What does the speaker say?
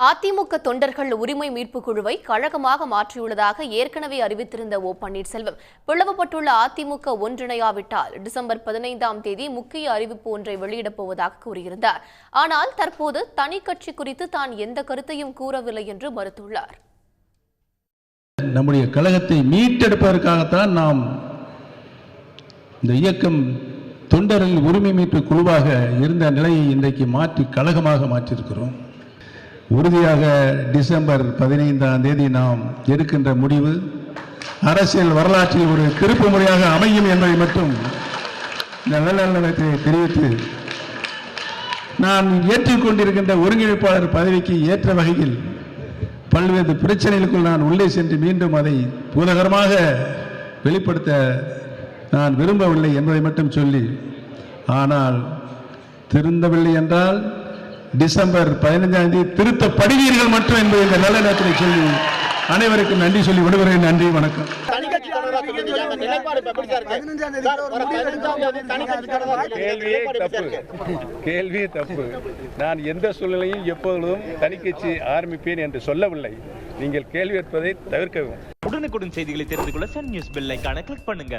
அதிமுக தொண்டர்கள் உரிமை மீட்பு குழுவை கழகமாக மாற்றியுள்ளதாக ஏற்கனவே அறிவித்திருந்த ஓ பன்னீர்செல்வம் பிளவுபட்டுள்ள அதிமுக ஒன்றிணையாவிட்டால் டிசம்பர் 15ஆம் தேதி முக்கிய அறிவிப்பு ஒன்றை வெளியிடப் போவதாக கூறியிருந்தார். ஆனால் தற்போது தனி கட்சி குறித்து தான் எந்த கருத்தையும் கூறவில்லை என்று மறுத்துள்ளார். நம்முடைய கழகத்தை மீட்டெடுப்பதற்காகத்தான் நாம் இந்த இயக்கம் தொண்டர்கள் உரிமை மீட்பு குழுவாக இருந்த நிலையை இன்றைக்கு மாற்றி கழகமாக மாற்றியிருக்கிறோம். உறுதியாக டிசம்பர் 15ஆம் தேதி நாம் எடுக்கின்ற முடிவு அரசியல் வரலாற்றில் ஒரு திருப்பு முறையாக அமையும் என்பதை மட்டும் நல்ல தெரிவித்து நான் ஏற்றுக்கொண்டிருக்கின்ற ஒருங்கிணைப்பாளர் பதவிக்கு ஏற்ற வகையில் பல்வேறு பிரச்சனைகளுக்குள் நான் உள்ளே சென்று மீண்டும் அதை பூலகரமாக வெளிப்படுத்த நான் விரும்பவில்லை என்பதை மட்டும் சொல்லி, ஆனால் திருந்தவில்லை என்றால் டிசம்பர் 15ஆம் தேதி திருத்தப்படுவீர்கள் மட்டும் என்பதை இந்த நல்ல நேரத்தில் சொல்லி அனைவருக்கும் நன்றி சொல்லி விடுகிறேன். நன்றி, வணக்கம். கேள்வியே தப்பு. நான் எந்த சூழ்நிலையும் எப்பொழுதும் தனிக்கட்சி ஆரம்பிப்பேன் என்று சொல்லவில்லை. நீங்கள் கேள்வி கேட்பதை தவிர்க்கவும். உடனுக்குடன் செய்திகளை தெரிந்து கொள்ள சன் நியூஸ் பெல் ஐகானை கிளிக் பண்ணுங்க.